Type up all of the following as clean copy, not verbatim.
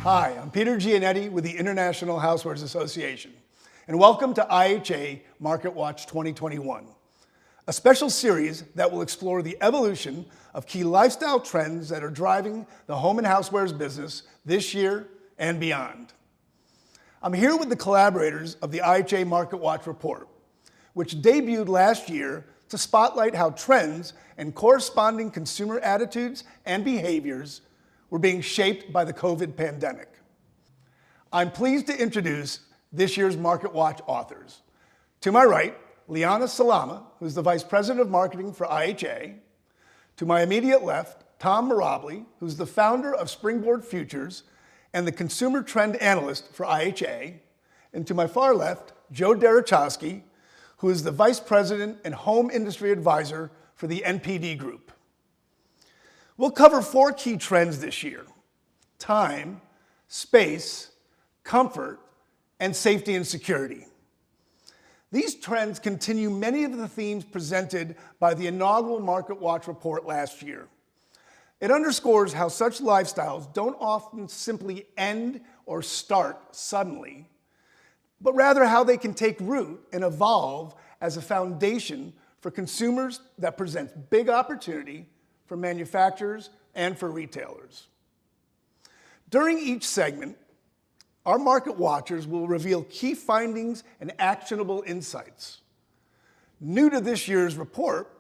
Hi, I'm Peter Giannetti with the International Housewares Association, and welcome to IHA Market Watch 2021, a special series that will explore the evolution of key lifestyle trends that are driving the home and housewares business this year and beyond. I'm here with the collaborators of the IHA Market Watch report, which debuted last year to spotlight how trends and corresponding consumer attitudes and behaviors were being shaped by the COVID pandemic. I'm pleased to introduce this year's Market Watch authors. To my right, Leana Salamah, who's the Vice President of Marketing for IHA. To my immediate left, Tom Mirabile, who's the founder of SPRINGBOARD Futures and the Consumer Trend Analyst for IHA. And to my far left, Joe Derochowski, who is the Vice President and Home Industry Advisor for the NPD Group. We'll cover 4 key trends this year: time, space, comfort, and safety and security. These trends continue many of the themes presented by the inaugural Market Watch report last year. It underscores how such lifestyles don't often simply end or start suddenly, but rather how they can take root and evolve as a foundation for consumers that presents big opportunity for manufacturers and for retailers. During each segment, our market watchers will reveal key findings and actionable insights. New to this year's report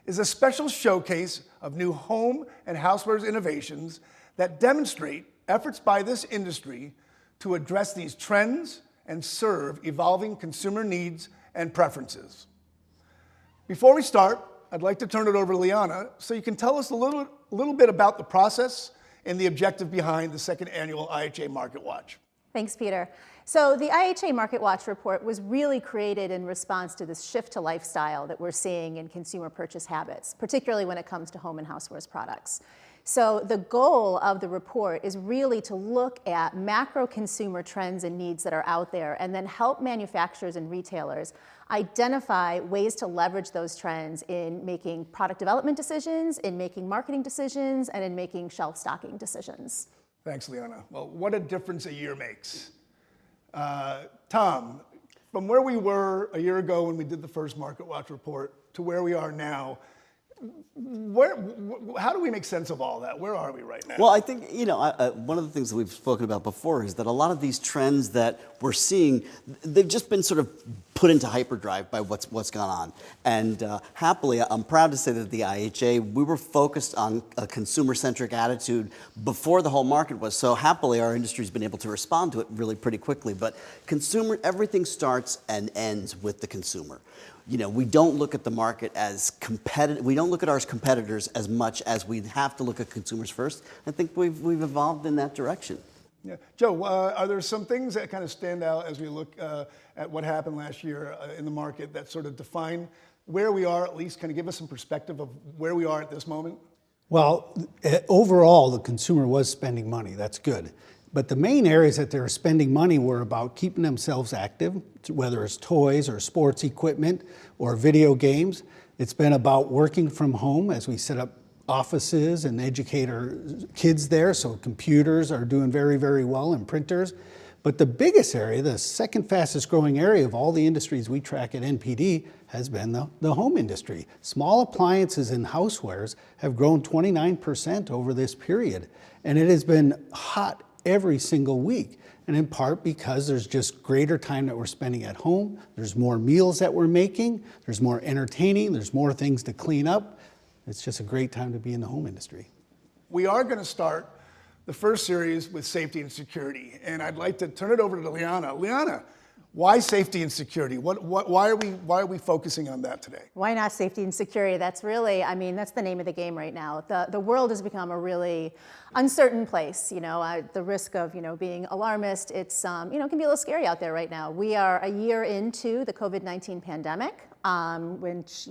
is a special showcase of new home and housewares innovations that demonstrate efforts by this industry to address these trends and serve evolving consumer needs and preferences. Before we start, I'd like to turn it over to Leana so you can tell us a little bit about the process and the objective behind the second annual IHA Market Watch. Thanks, Peter. So the IHA Market Watch report was really created in response to this shift to lifestyle that we're seeing in consumer purchase habits, particularly when it comes to home and housewares products. So the goal of the report is really to look at macro consumer trends and needs that are out there and then help manufacturers and retailers identify ways to leverage those trends in making product development decisions, in making marketing decisions, and in making shelf stocking decisions. Thanks, Leana. Well, what a difference a year makes. Tom, from where we were a year ago when we did the first Market Watch report to where we are now, how do we make sense of all that? Where are we right now? Well, I think, one of the things that we've spoken about before is that a lot of these trends that we're seeing, they've just been sort of put into hyperdrive by what's gone on. And happily, I'm proud to say that the IHA, we were focused on a consumer-centric attitude before the whole market was. So happily, our industry's been able to respond to it really pretty quickly. But everything starts and ends with the consumer. We don't look at the market as competitive. We don't look at our competitors as much as we have to look at consumers first. I think we've evolved in that direction. Yeah, Joe, are there some things that kind of stand out as we look at what happened last year in the market that sort of define where we are, at least kind of give us some perspective of where we are at this moment? Well, overall, the consumer was spending money. That's good. But the main areas that they were spending money were about keeping themselves active, whether it's toys or sports equipment or video games. It's been about working from home as we set up offices and educate our kids there, so computers are doing very, very well, and printers. But the biggest area, the second fastest growing area of all the industries we track at NPD, has been the home industry. Small appliances and housewares have grown 29% over this period, and it has been hot every single week, and in part because there's just greater time that we're spending at home. There's more meals that we're making, there's more entertaining, there's more things to clean up. It's just a great time to be in the home industry. We are going to start the first series with safety and security, and I'd like to turn it over to Leana. Leana, why safety and security? Why are we focusing on that today? Why not safety and security? That's really, that's the name of the game right now. The world has become a really uncertain place. The risk of being alarmist. It's can be a little scary out there right now. We are a year into the COVID-19 pandemic. Which,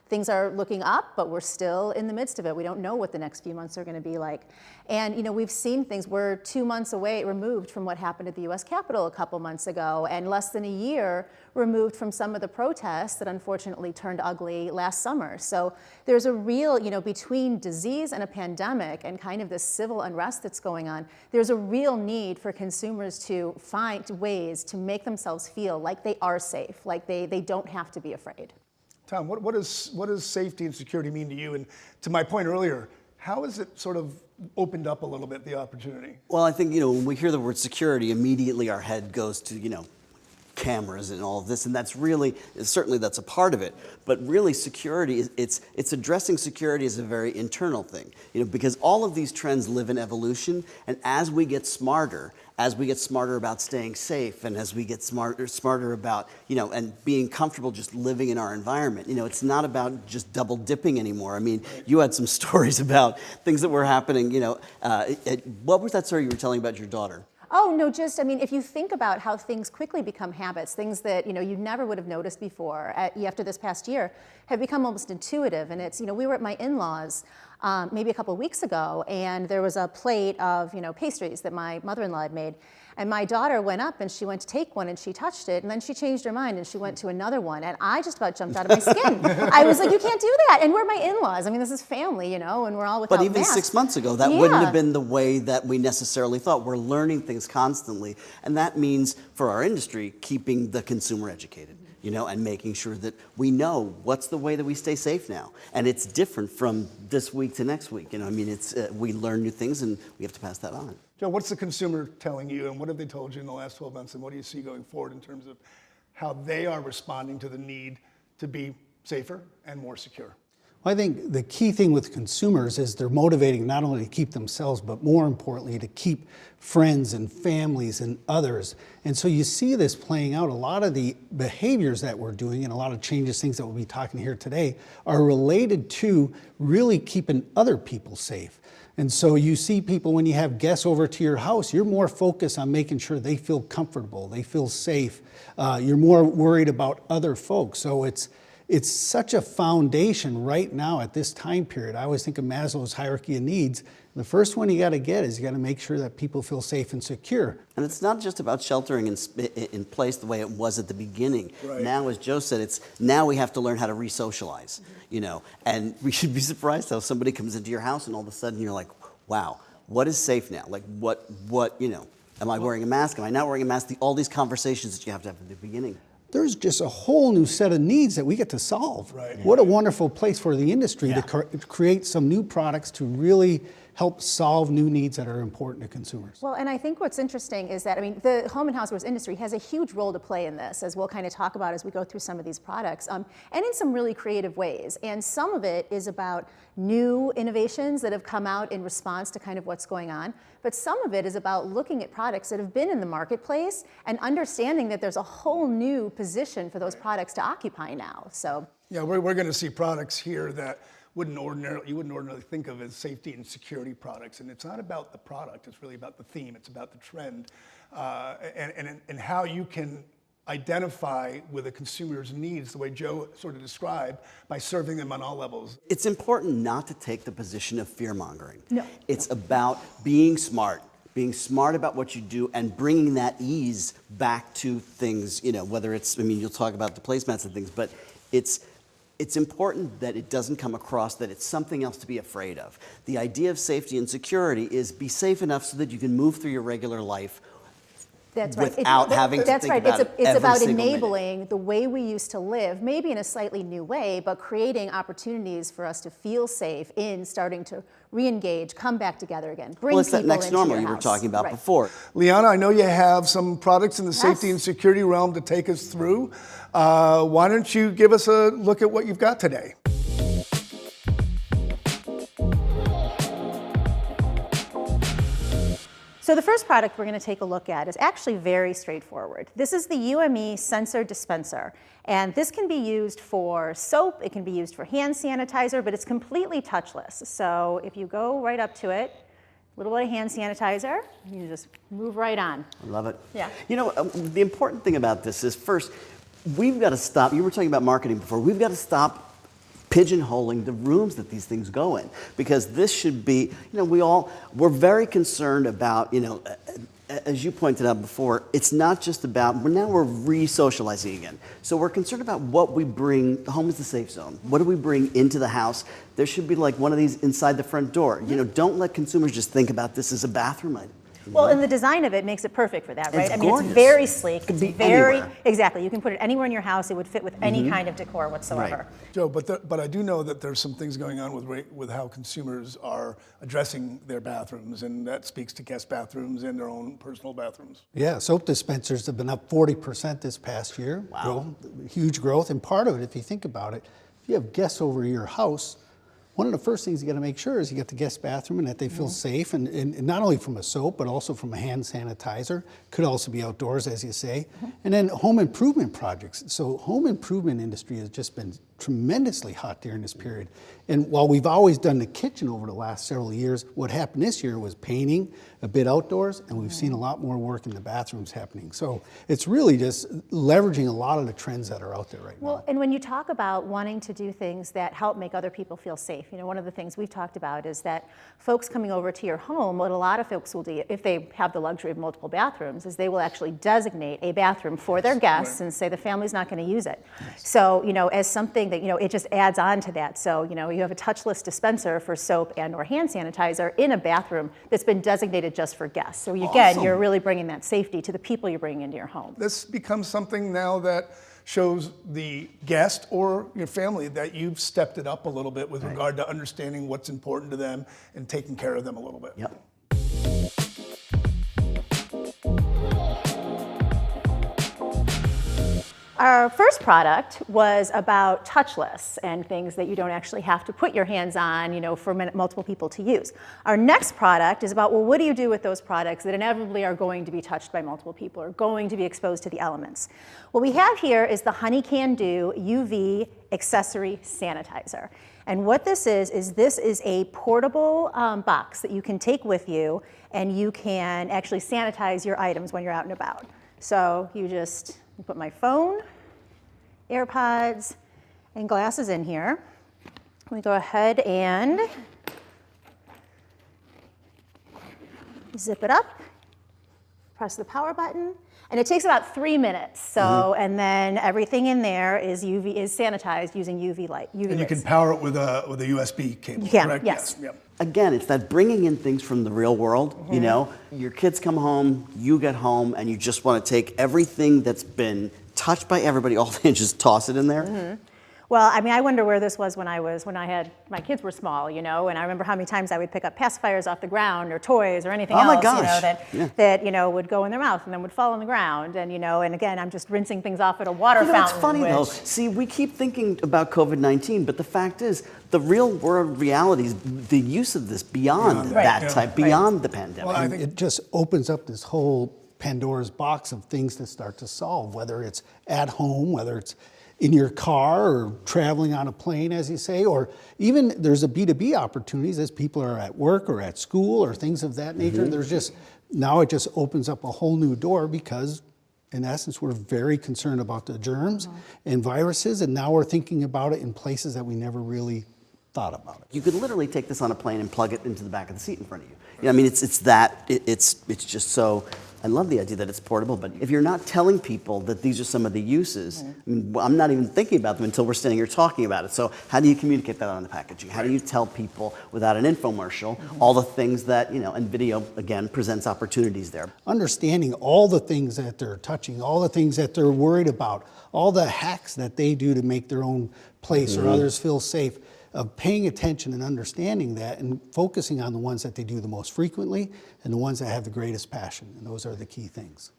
things are looking up, but we're still in the midst of it. We don't know what the next few months are going to be like. And, we've seen things. We're 2 months removed from what happened at the U.S. Capitol a couple months ago, and less than a year removed from some of the protests that unfortunately turned ugly last summer. So there's a real, between disease and a pandemic and kind of this civil unrest that's going on, there's a real need for consumers to find ways to make themselves feel like they are safe, like they don't have to be afraid. Tom, what does safety and security mean to you? And to my point earlier, how has it sort of opened up a little bit, the opportunity? Well, I think, when we hear the word security, immediately our head goes to, cameras and all of this, and certainly that's a part of it. But really, security it's addressing security as a very internal thing, because all of these trends live in evolution, and as we get smarter about staying safe, and as we get smarter about, and being comfortable just living in our environment, it's not about just double dipping anymore. I mean, you had some stories about things that were happening, what was that story you were telling about your daughter? Oh, no, if you think about how things quickly become habits, things that, you never would have noticed before after this past year have become almost intuitive. And it's, we were at my in-laws maybe a couple of weeks ago, and there was a plate of, pastries that my mother-in-law had made. And my daughter went up and she went to take one and she touched it, and then she changed her mind and she went to another one. And I just about jumped out of my skin. I was like, you can't do that. And we're my in-laws. This is family, and we're all without But even masks. 6 months ago, that wouldn't have been the way that we necessarily thought. We're learning things constantly. And that means, for our industry, keeping the consumer educated, and making sure that we know what's the way that we stay safe now. And it's different from this week to next week. We learn new things and we have to pass that on. Joe, what's the consumer telling you, and what have they told you in the last 12 months, and what do you see going forward in terms of how they are responding to the need to be safer and more secure? Well, I think the key thing with consumers is they're motivating not only to keep themselves, but more importantly, to keep friends and families and others. And so you see this playing out. A lot of the behaviors that we're doing and a lot of changes, things that we'll be talking here today, are related to really keeping other people safe. And so you see people, when you have guests over to your house, you're more focused on making sure they feel comfortable, they feel safe. You're more worried about other folks. So it's such a foundation right now at this time period. I always think of Maslow's hierarchy of needs. The first one you got to get is you got to make sure that people feel safe and secure. And it's not just about sheltering in place the way it was at the beginning. Right. Now, as Joe said, now we have to learn how to re-socialize, and we should be surprised how somebody comes into your house and all of a sudden you're like, wow, what is safe now? Like what, am I wearing a mask? Am I not wearing a mask? All these conversations that you have to have at the beginning. There's just a whole new set of needs that we get to solve. Right. What a wonderful place for the industry to create some new products to really help solve new needs that are important to consumers. Well, and I think what's interesting is that, the home and housewares industry has a huge role to play in this, as we'll kind of talk about as we go through some of these products, and in some really creative ways. And some of it is about new innovations that have come out in response to kind of what's going on. But some of it is about looking at products that have been in the marketplace and understanding that there's a whole new position for those products to occupy now. So Yeah, we're going to see products here that you wouldn't ordinarily think of as safety and security products. And it's not about the product, it's really about the theme, it's about the trend, and how you can identify with a consumer's needs, the way Joe sort of described, by serving them on all levels. It's important not to take the position of fear-mongering. No. It's about being smart about what you do and bringing that ease back to things, whether it's, you'll talk about the placemats and things, but it's important that it doesn't come across that it's something else to be afraid of. The idea of safety and security is be safe enough so that you can move through your regular life That's right. without having to think about it It's every about single minute. enabling the way we used to live, maybe in a slightly new way, but creating opportunities for us to feel safe in starting to re-engage, come back together again, bring Well, it's people that next into normal your you were house. talking about Right. before. Leana, I know you have some products in the safety and security realm to take us through. Why don't you give us a look at what you've got today? So the first product we're going to take a look at is actually very straightforward. This is the Ume Sensor Dispenser. And this can be used for soap, it can be used for hand sanitizer, but it's completely touchless. So if you go right up to it, a little bit of hand sanitizer, you just move right on. I love it. Yeah. The important thing about this is, first, we've got to stop. You were talking about marketing before. We've got to stop pigeonholing the rooms that these things go in, because this should be, we're very concerned about, as you pointed out before, it's not just about, we're re-socializing again. So we're concerned about what we bring. Home is the safe zone. What do we bring into the house? There should be like one of these inside the front door. You know, don't let consumers just think about this as a bathroom item. Well, and the design of it makes it perfect for that, right? It's I mean, gorgeous. it's very sleek. Could It's be very, anywhere. exactly. You can put it anywhere in your house. It would fit with any kind of decor whatsoever. Right. Joe, but I do know that there's some things going on with how consumers are addressing their bathrooms, and that speaks to guest bathrooms and their own personal bathrooms. Yeah, soap dispensers have been up 40% this past year. Wow. Huge growth. And part of it, if you think about it, if you have guests over your house, one of the first things you got to make sure is you get the guest bathroom and that they feel safe, and not only from a soap, but also from a hand sanitizer. Could also be outdoors, as you say. And then home improvement projects. So home improvement industry has just been tremendously hot during this period. And while we've always done the kitchen over the last several years, what happened this year was painting, a bit outdoors, and we've seen a lot more work in the bathrooms happening. So it's really just leveraging a lot of the trends that are out there right now. Well, and when you talk about wanting to do things that help make other people feel safe, you know, one of the things we've talked about is that folks coming over to your home, what a lot of folks will do, if they have the luxury of multiple bathrooms, is they will actually designate a bathroom for their guests and say the family's not going to use it. So, you know, as something that, you know, it just adds on to that. So, you know, you have a touchless dispenser for soap and or hand sanitizer in a bathroom that's been designated just for guests. So again, Awesome. you're really bringing that safety to the people you're bringing into your home. This becomes something now that shows the guest or your family that you've stepped it up a little bit with regard to understanding what's important to them and taking care of them a little bit. Yep. Our first product was about touchless and things that you don't actually have to put your hands on, you know, for multiple people to use. Our next product is about, well, what do you do with those products that inevitably are going to be touched by multiple people or going to be exposed to the elements? What we have here is the HoneyCan UV Accessory Sanitizer. And what this is a portable box that you can take with you, and you can actually sanitize your items when you're out and about. So you put my phone, AirPods, and glasses in here. We go ahead and zip it up, press the power button, and it takes about 3 minutes. So, and then everything in there is sanitized using UV light. And you can power it with a USB cable, You can, correct? yes. Yep. Again, it's that bringing in things from the real world, you know? Your kids come home, you get home, and you just want to take everything that's been touched by everybody all day and just toss it in there. Well, I mean, I wonder where this was when my kids were small, you know, and I remember how many times I would pick up pacifiers off the ground or toys or anything Oh my else, gosh. you know, that, you know, would go in their mouth and then would fall on the ground. And, you know, and again, I'm just rinsing things off at a water You know, fountain. it's funny though. which- See, we keep thinking about COVID-19, but the fact is, the real world reality is the use of this beyond Right. that Yeah. type, beyond the pandemic. Well, I And think it just opens up this whole Pandora's box of things to start to solve, whether it's at home, whether it's in your car or traveling on a plane, as you say, or even there's a B2B opportunities as people are at work or at school or things of that nature. Now it just opens up a whole new door because in essence, we're very concerned about the germs and viruses, and now we're thinking about it in places that we never really thought about it. You could literally take this on a plane and plug it into the back of the seat in front of you. You know, I mean, it's just so. I love the idea that it's portable, but if you're not telling people that these are some of the uses, I mean, I'm not even thinking about them until we're standing here talking about it. So how do you communicate that on the packaging? How do you tell people without an infomercial all the things that, you know, and video, again, presents opportunities there. Understanding all the things that they're touching, all the things that they're worried about, all the hacks that they do to make their own place or others feel safe, of paying attention and understanding that and focusing on the ones that they do the most frequently and the ones that have the greatest passion. And those are the key things.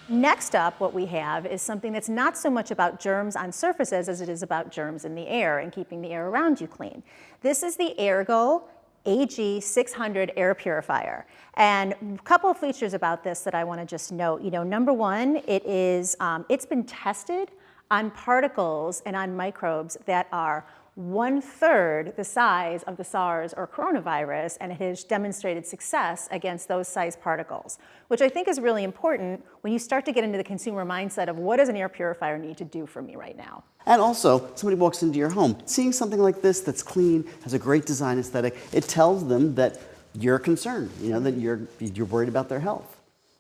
Next up, what we have is something that's not so much about germs on surfaces as it is about germs in the air and keeping the air around you clean. This is the Ergo AG600 air purifier. And a couple of features about this that I want to just note. You know, number one, it's been tested on particles and on microbes that are 1/3 the size of the SARS or coronavirus, and it has demonstrated success against those size particles, which I think is really important when you start to get into the consumer mindset of what does an air purifier need to do for me right now. And also, somebody walks into your home, seeing something like this that's clean, has a great design aesthetic, it tells them that you're concerned, that you're worried about their health.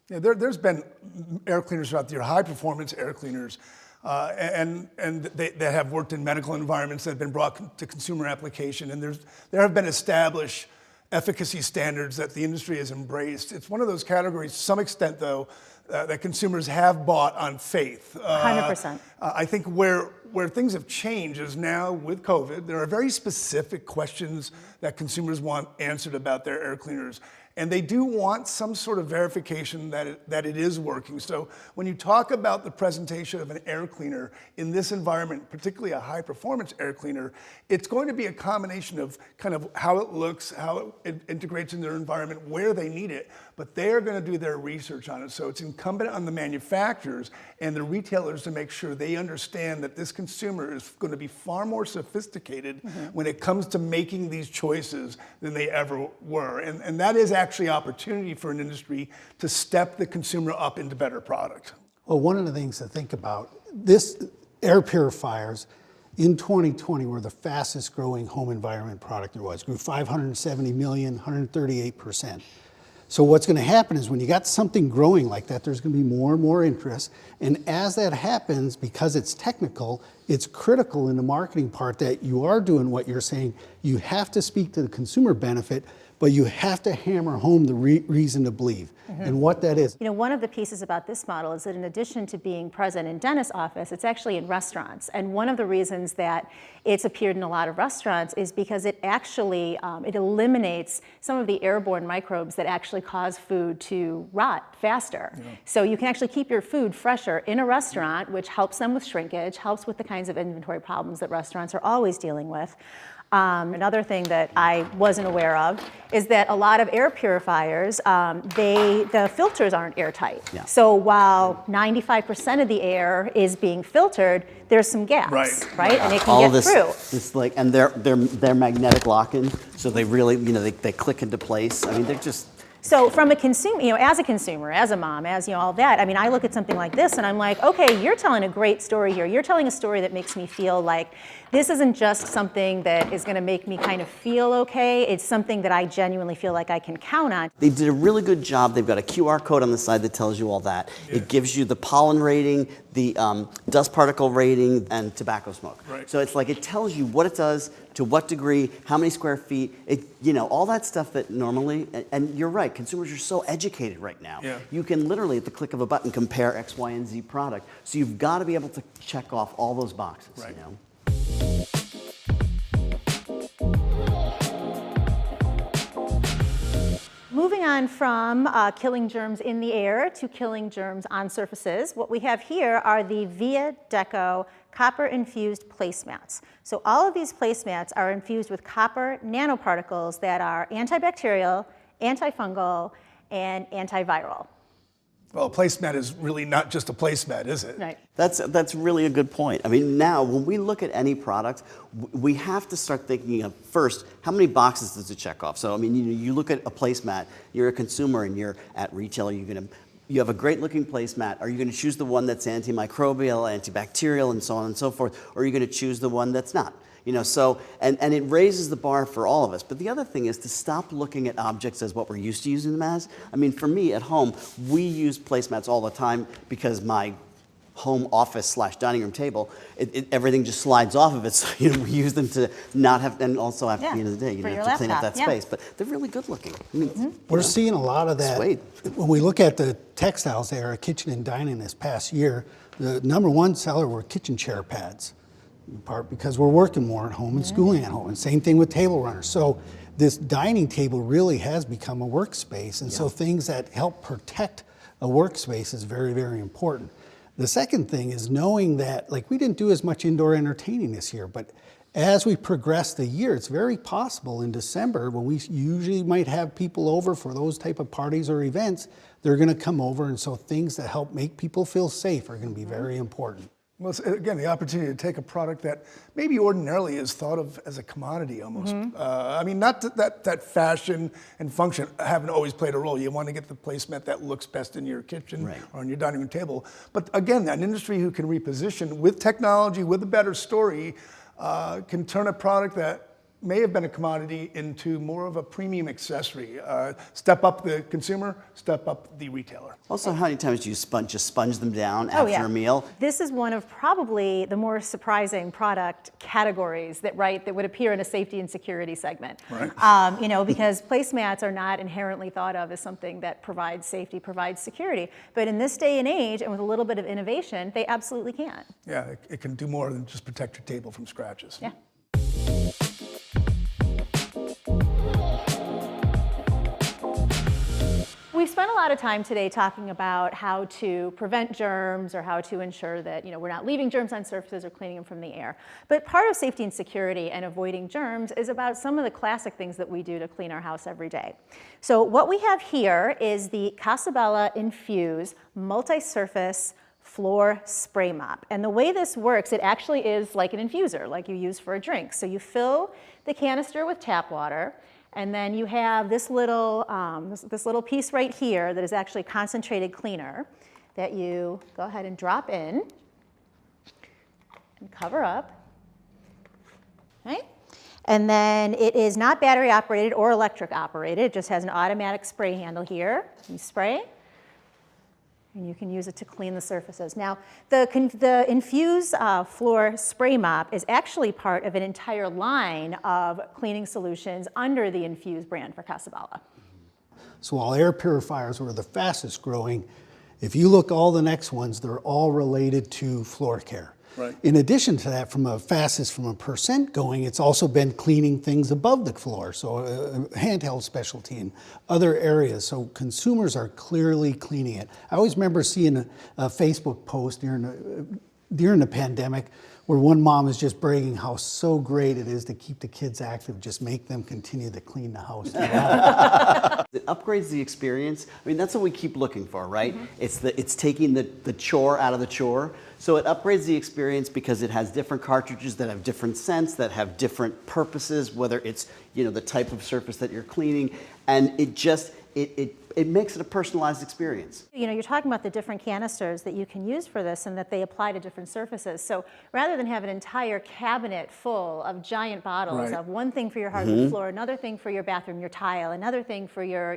Yeah, there's been air cleaners out there, high-performance air cleaners, and they have worked in medical environments that have been brought to consumer application, and there have been established efficacy standards that the industry has embraced. It's one of those categories, to some extent, though, that consumers have bought on faith. 100%. I think where things have changed is now with COVID, there are very specific questions that consumers want answered about their air cleaners. And they do want some sort of verification that it is working. So when you talk about the presentation of an air cleaner in this environment, particularly a high performance air cleaner, it's going to be a combination of kind of how it looks, how it integrates in their environment, where they need it, but they are going to do their research on it. So it's incumbent on the manufacturers and the retailers to make sure they understand that this consumer is going to be far more sophisticated when it comes to making these choices than they ever were. And that is actually opportunity for an industry to step the consumer up into better product. Well, one of the things to think about, this air purifiers in 2020 were the fastest growing home environment product there was. Grew 570 million, 138%. So what's going to happen is when you got something growing like that, there's going to be more and more interest. And as that happens, because it's technical, it's critical in the marketing part that you are doing what you're saying. You have to speak to the consumer benefit, but you have to hammer home the reason to believe and what that is. One of the pieces about this model is that in addition to being present in dentist's office, it's actually in restaurants. And one of the reasons that it's appeared in a lot of restaurants is because it actually, it eliminates some of the airborne microbes that actually cause food to rot faster. Yeah. So you can actually keep your food fresher in a restaurant, which helps them with shrinkage, helps with the kinds of inventory problems that restaurants are always dealing with. Another thing that I wasn't aware of is that a lot of air purifiers, the filters aren't airtight. Yeah. So while 95% of the air is being filtered, there's some gaps, right? And it can get through. It's like, and they're magnetic lock-in, so they really, they click into place. I mean, they're just. So from a consumer, as a consumer, as a mom, as all that, I mean, I look at something like this and I'm like, okay, you're telling a great story here. You're telling a story that makes me feel like this isn't just something that is going to make me kind of feel okay. It's something that I genuinely feel like I can count on. They did a really good job. They've got a QR code on the side that tells you all that. Yeah. It gives you the pollen rating, the dust particle rating, and tobacco smoke. Right. So it's like it tells you what it does, to what degree, how many square feet, all that stuff that normally, and you're right, consumers are so educated right now. Yeah. You can literally, at the click of a button, compare X, Y, and Z product. So you've got to be able to check off all those boxes. Right. Moving on from killing germs in the air to killing germs on surfaces, what we have here are the Via Deco copper-infused placemats. So all of these placemats are infused with copper nanoparticles that are antibacterial, antifungal, and antiviral. Well, a placemat is really not just a placemat, is it? Right. That's really a good point. I mean, now when we look at any product, we have to start thinking of first, how many boxes does it check off? So I mean, you look at a placemat, you're a consumer and you're at retail, you have a great looking placemat. Are you going to choose the one that's antimicrobial, antibacterial, and so on and so forth, or are you going to choose the one that's not? So, and it raises the bar for all of us. But the other thing is to stop looking at objects as what we're used to using them as. I mean, for me at home, we use placemats all the time because my home office / dining room table, everything just slides off of it. So we use them to not have, and also after the end of the day, to clean up that space. But they're really good looking. I mean, we're seeing a lot of that. Suede. When we look at the textiles there, kitchen and dining this past year, the #1 seller were kitchen chair pads. In part because we're working more at home and schooling at home. And same thing with table runners. So this dining table really has become a workspace. And so things that help protect a workspace is very, very important. The second thing is knowing that, we didn't do as much indoor entertaining this year, but as we progress the year, it's very possible in December, when we usually might have people over for those type of parties or events, they're going to come over. And so things that help make people feel safe are going to be very important. Well, it's, again, the opportunity to take a product that maybe ordinarily is thought of as a commodity almost. I mean, not that fashion and function haven't always played a role. You want to get the placement that looks best in your kitchen or on your dining room table. But again, an industry who can reposition with technology, with a better story, can turn a product that may have been a commodity into more of a premium accessory. Step up the consumer, step up the retailer. Also, how many times do you just sponge them down after a meal? This is one of probably the more surprising product categories that would appear in a safety and security segment. Right. You know, because placemats are not inherently thought of as something that provides safety, provides security. But in this day and age, and with a little bit of innovation, they absolutely can. Yeah, it can do more than just protect your table from scratches. Yeah. We've spent a lot of time today talking about how to prevent germs or how to ensure that we're not leaving germs on surfaces or cleaning them from the air. But part of safety and security and avoiding germs is about some of the classic things that we do to clean our house every day. So what we have here is the Casabella Infuse Multi-Surface Floor Spray Mop. And the way this works, it actually is like an infuser, like you use for a drink. So you fill the canister with tap water, and then you have this little piece right here that is actually concentrated cleaner that you go ahead and drop in and cover up, right? And then it is not battery operated or electric operated. It just has an automatic spray handle here. You spray, and you can use it to clean the surfaces. Now, the Infuse Floor Spray Mop is actually part of an entire line of cleaning solutions under the Infuse brand for Casabella. So while air purifiers were the fastest growing, if you look all the next ones, they're all related to floor care. Right. In addition to that, from a percent going, it's also been cleaning things above the floor, so a handheld specialty in other areas. So consumers are clearly cleaning it. I always remember seeing a Facebook post during the pandemic where one mom is just bragging how so great it is to keep the kids active, just make them continue to clean the house. It upgrades the experience. I mean, that's what we keep looking for, right? It's taking the chore out of the chore. So it upgrades the experience because it has different cartridges that have different scents, that have different purposes, whether it's the type of surface that you're cleaning, and it makes it a personalized experience. You're talking about the different canisters that you can use for this and that they apply to different surfaces. So rather than have an entire cabinet full of giant bottles of one thing for your hardwood floor, another thing for your bathroom, your tile, another thing for your,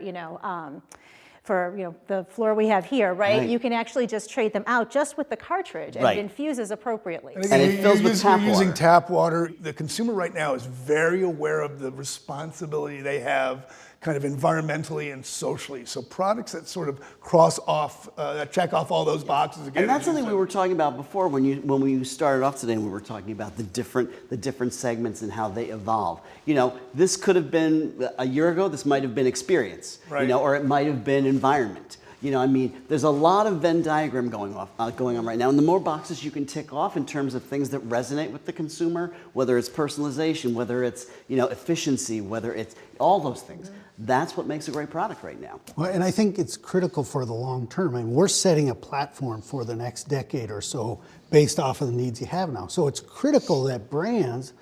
the floor we have here, right? You can actually just trade them out just with the cartridge, and it infuses appropriately. And it fills with tap water. Using tap water. The consumer right now is very aware of the responsibility they have kind of environmentally and socially. So products that sort of cross off, that check off all those boxes again. And that's something we were talking about before when we started off today, and we were talking about the different segments and how they evolve. This could have been a year ago. This might have been experience, or it might have been environment. There's a lot of Venn diagram going on right now, and the more boxes you can tick off in terms of things that resonate with the consumer, whether it's personalization, whether it's efficiency, whether it's all those things. That's what makes a great product right now. Well, and I think it's critical for the long term. We're setting a platform for the next decade or so based off of the needs you have now. So it's critical that brands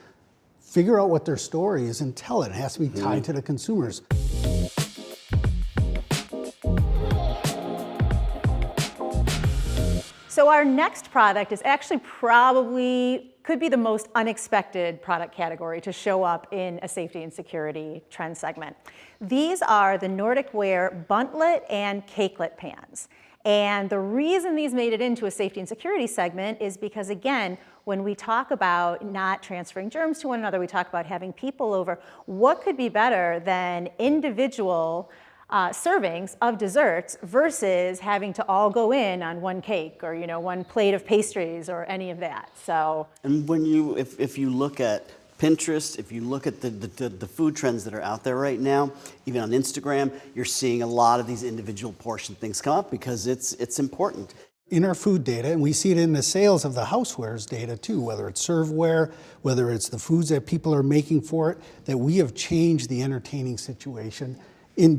figure out what their story is and tell it. It has to be tied to the consumers. So our next product is actually could be the most unexpected product category to show up in a safety and security trend segment. These are the Nordic Ware buntlet and cakelet pans. And the reason these made it into a safety and security segment is because, again, when we talk about not transferring germs to one another, we talk about having people over, what could be better than individual servings of desserts versus having to all go in on one cake or one plate of pastries or any of that. So, and when if you look at Pinterest, if you look at the food trends that are out there right now, even on Instagram, you're seeing a lot of these individual portion things come up because it's important. In our food data, and we see it in the sales of the housewares data too, whether it's serveware, whether it's the foods that people are making for it, that we have changed the entertaining situation.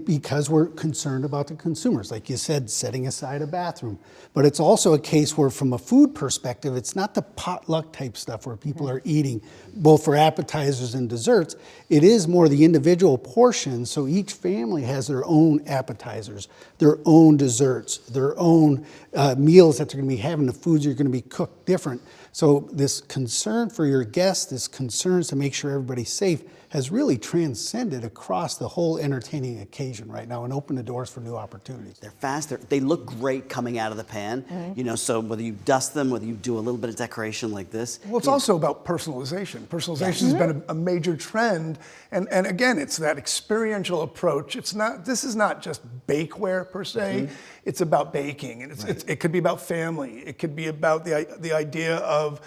because we're concerned about the consumers. Like you said, setting aside a bathroom. But it's also a case where from a food perspective, it's not the potluck type stuff where people are eating both for appetizers and desserts. It is more the individual portions, so each family has their own appetizers, their own desserts, their own meals that they're gonna be having, the foods are gonna be cooked different. So this concern for your guests, this concerns to make sure everybody's safe, has really transcended across the whole entertaining occasion right now and opened the doors for new opportunities. They're fast. They look great coming out of the pan. You know, so whether you dust them, whether you do a little bit of decoration like this. Well, it's also about personalization. Personalization has been a major trend, and again, it's that experiential approach. This is not just bakeware per se. It's about baking, and it could be about family. It could be about the idea of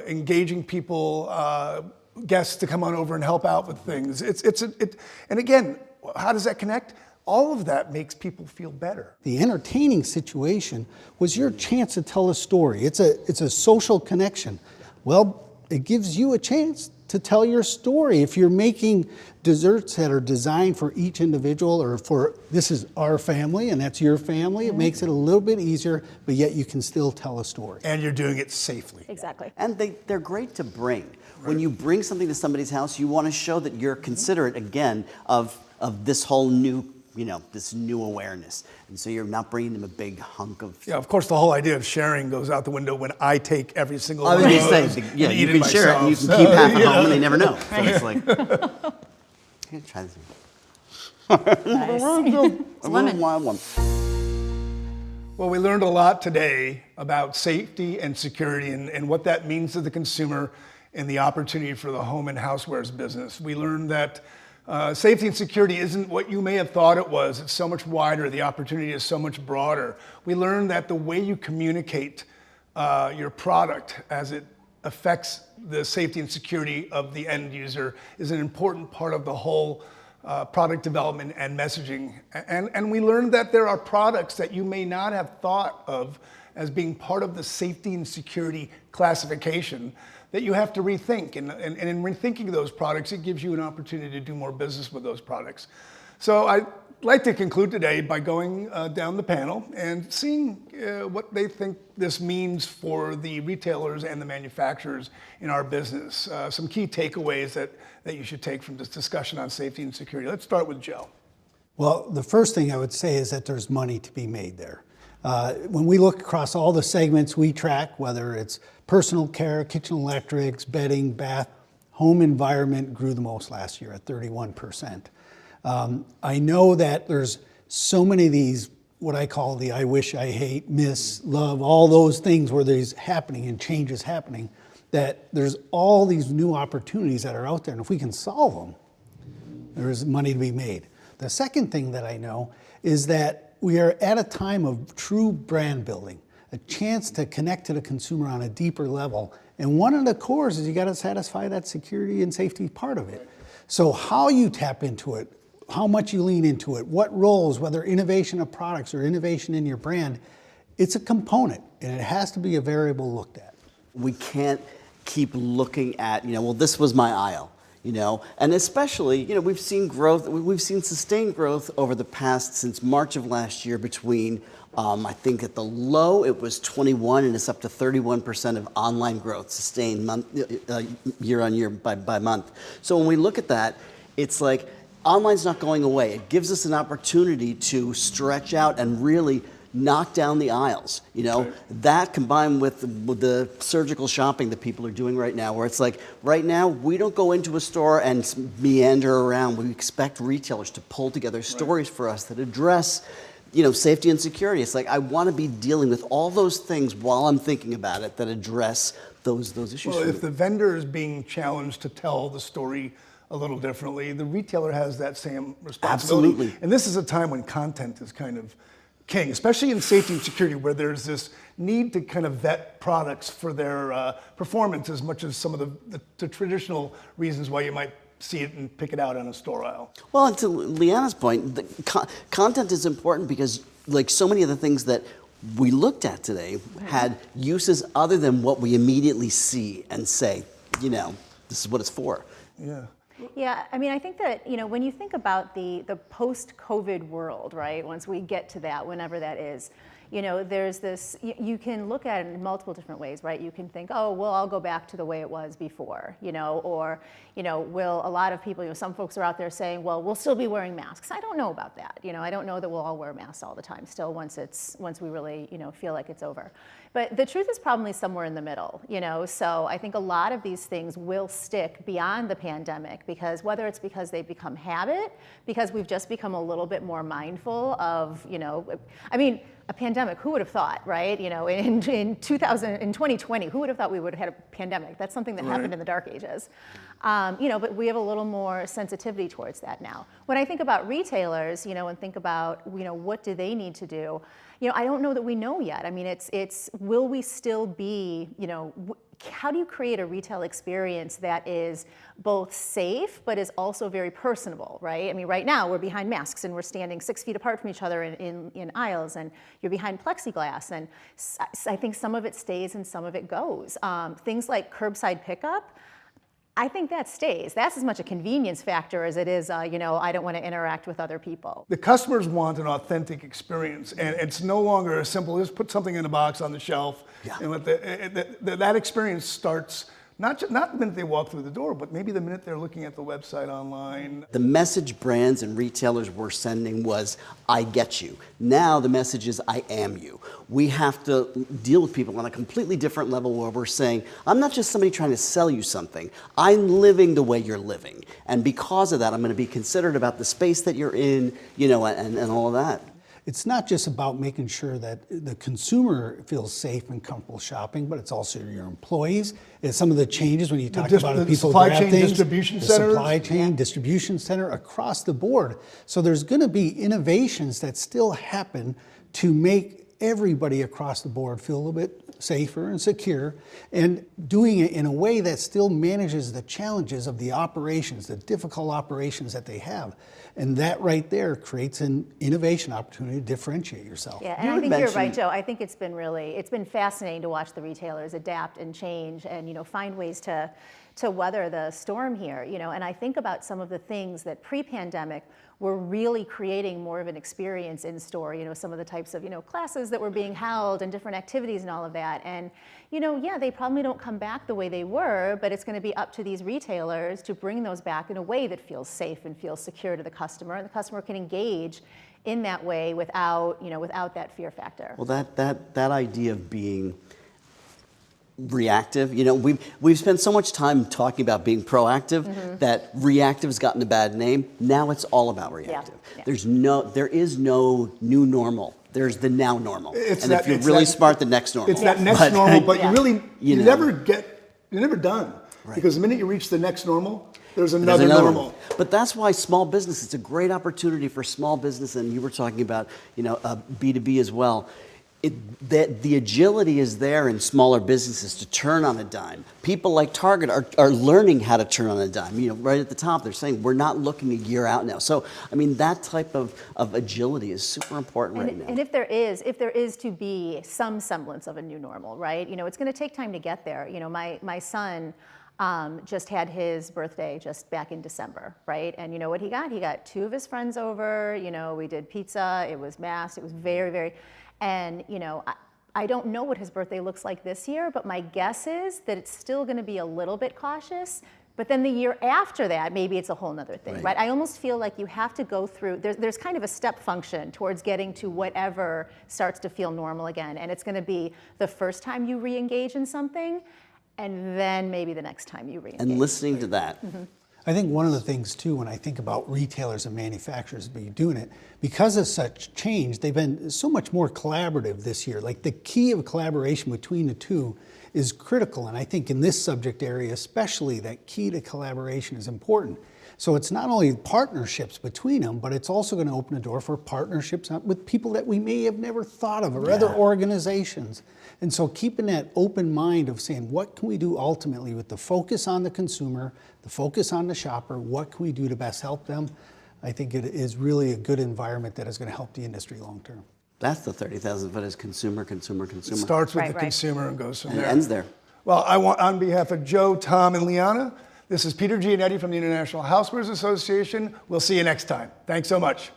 engaging people. Guests to come on over and help out with things. And again, how does that connect? All of that makes people feel better. The entertaining situation was your chance to tell a story. It's a social connection. Well, it gives you a chance to tell your story. If you're making desserts that are designed for each individual or for this is our family and that's your family, it makes it a little bit easier, but yet you can still tell a story. And you're doing it safely. Exactly. And they're great to bring. When you bring something to somebody's house, you want to show that you're considerate, again, of this whole new, this new awareness. And so you're not bringing them a big hunk of... Yeah, of course, the whole idea of sharing goes out the window when I take every single I one was of going those to say, yeah, and you eat can it share it and you myself. can keep half at home and they never know. So it's like, I'm going to try this one. Nice. A little wild one. Well, we learned a lot today about safety and security and what that means to the consumer and the opportunity for the home and housewares business. We learned that safety and security isn't what you may have thought it was. It's so much wider. The opportunity is so much broader. We learned that the way you communicate your product as it affects the safety and security of the end user is an important part of the whole product development and messaging. And we learned that there are products that you may not have thought of as being part of the safety and security classification that you have to rethink. And in rethinking those products, it gives you an opportunity to do more business with those products. So I'd like to conclude today by going down the panel and seeing what they think this means for the retailers and the manufacturers in our business. Some key takeaways that you should take from this discussion on safety and security. Let's start with Joe. Well, the first thing I would say is that there's money to be made there. When we look across all the segments we track, whether it's personal care, kitchen electrics, bedding, bath, home environment grew the most last year at 31%. I know that there's so many of these, what I call the I wish, I hate, miss, love, all those things where there's happening and change is happening, that there's all these new opportunities that are out there. And if we can solve them, there's money to be made. The second thing that I know is that we are at a time of true brand building, a chance to connect to the consumer on a deeper level. And one of the cores is you got to satisfy that security and safety part of it. So how you tap into it, how much you lean into it, what roles, whether innovation of products or innovation in your brand, it's a component and it has to be a variable looked at. We can't keep looking at, well, this was my aisle. And especially, we've seen growth, we've seen sustained growth over the past, since March of last year between, I think at the low, it was 21 and it's up to 31% of online growth sustained year on year by month. So when we look at that, it's like online's not going away. It gives us an opportunity to stretch out and really knock down the aisles, that combined with the surgical shopping that people are doing right now, where it's like, right now, we don't go into a store and meander around. We expect retailers to pull together stories for us that address, safety and security. It's like, I want to be dealing with all those things while I'm thinking about it that address those issues. Well, if the vendor is being challenged to tell the story a little differently, the retailer has that same responsibility. Absolutely. And this is a time when content is kind of king, especially in safety and security, where there's this need to kind of vet products for their performance as much as some of the traditional reasons why you might see it and pick it out on a store aisle. Well, and to Leana's point, the content is important because, like so many of the things that we looked at today had uses other than what we immediately see and say, this is what it's for. Yeah. Yeah, I mean, I think that, when you think about the post-COVID world, right, once we get to that, whenever that is, there's this, you can look at it in multiple different ways, right? You can think, oh, well, I'll go back to the way it was before, or, will a lot of people, some folks are out there saying, well, we'll still be wearing masks. I don't know about that. I don't know that we'll all wear masks all the time still once we really, feel like it's over. But the truth is probably somewhere in the middle, so I think a lot of these things will stick beyond the pandemic, because whether it's because they've become habit, because we've just become a little bit more mindful of, I mean, a pandemic, who would have thought, right? In 2020, who would have thought we would have had a pandemic? That's something that happened in the dark ages. But we have a little more sensitivity towards that now. When I think about retailers, and think about, what do they need to do? I don't know that we know yet. I mean, it's will we still be, how do you create a retail experience that is both safe but is also very personable, right? I mean, right now we're behind masks and we're standing 6 feet apart from each other in aisles, and you're behind plexiglass, and I think some of it stays and some of it goes. Things like curbside pickup, I think that stays. That's as much a convenience factor as it is, I don't want to interact with other people. The customers want an authentic experience, and it's no longer as simple as put something in a box on the shelf. Yeah. And that experience starts not the minute they walk through the door, but maybe the minute they're looking at the website online. The message brands and retailers were sending was, I get you. Now the message is, I am you. We have to deal with people on a completely different level where we're saying, I'm not just somebody trying to sell you something. I'm living the way you're living. And because of that, I'm going to be considerate about the space that you're in, and all of that. It's not just about making sure that the consumer feels safe and comfortable shopping, but it's also your employees. It's some of the changes when you talk about the people supply grab chain things, distribution the centers. supply chain distribution center across the board. So there's going to be innovations that still happen to make everybody across the board feel a little bit safer and secure, and doing it in a way that still manages the challenges of the operations, the difficult operations that they have. And that right there creates an innovation opportunity to differentiate yourself. Yeah, and I think you're right, Joe. I think it's been fascinating to watch the retailers adapt and change and, find ways to weather the storm here, and I think about some of the things that pre-pandemic were really creating more of an experience in store, some of the types of, classes that were being held and different activities and all of that. And, yeah, they probably don't come back the way they were, but it's going to be up to these retailers to bring those back in a way that feels safe and feels secure to the customer, and the customer can engage in that way without that fear factor. Well, that idea of being reactive, we've spent so much time talking about being proactive that reactive has gotten a bad name. Now it's all about reactive. Yeah. There is no new normal. There's the now normal. If you're really smart, the next normal. It's that next normal, but you're never done. Right. Because the minute you reach the next normal, there's another normal. But that's why small business, it's a great opportunity for small business, and you were talking about, B2B as well. The agility is there in smaller businesses to turn on a dime. People like Target are learning how to turn on a dime. Right at the top, they're saying we're not looking a year out now. So, I mean, that type of agility is super important right now. And if there is to be some semblance of a new normal, right? It's going to take time to get there. My son just had his birthday just back in December, right? And you know what he got? He got 2 of his friends over. We did pizza. It was masked. It was very, very. And, I don't know what his birthday looks like this year, but my guess is that it's still going to be a little bit cautious. But then the year after that, maybe it's a whole nother thing, right? I almost feel like you have to go through, there's kind of a step function towards getting to whatever starts to feel normal again. And it's going to be the first time you re-engage in something, and then maybe the next time you re-engage. And listening to that. I think one of the things too, when I think about retailers and manufacturers doing it, because of such change, they've been so much more collaborative this year. Like the key of collaboration between the two is critical. And I think in this subject area, especially, that key to collaboration is important. So it's not only partnerships between them, but it's also going to open a door for partnerships with people that we may have never thought of, or other organizations. And so keeping that open mind of saying, what can we do ultimately with the focus on the consumer, the focus on the shopper, what can we do to best help them? I think it is really a good environment that is going to help the industry long term. That's the 30,000 foot is consumer. It starts with the consumer and goes from there. And it ends there. Well, I want, on behalf of Joe, Tom, and Leana, This is Peter Giannetti from the International Housewares Association. We'll see you next time. Thanks so much.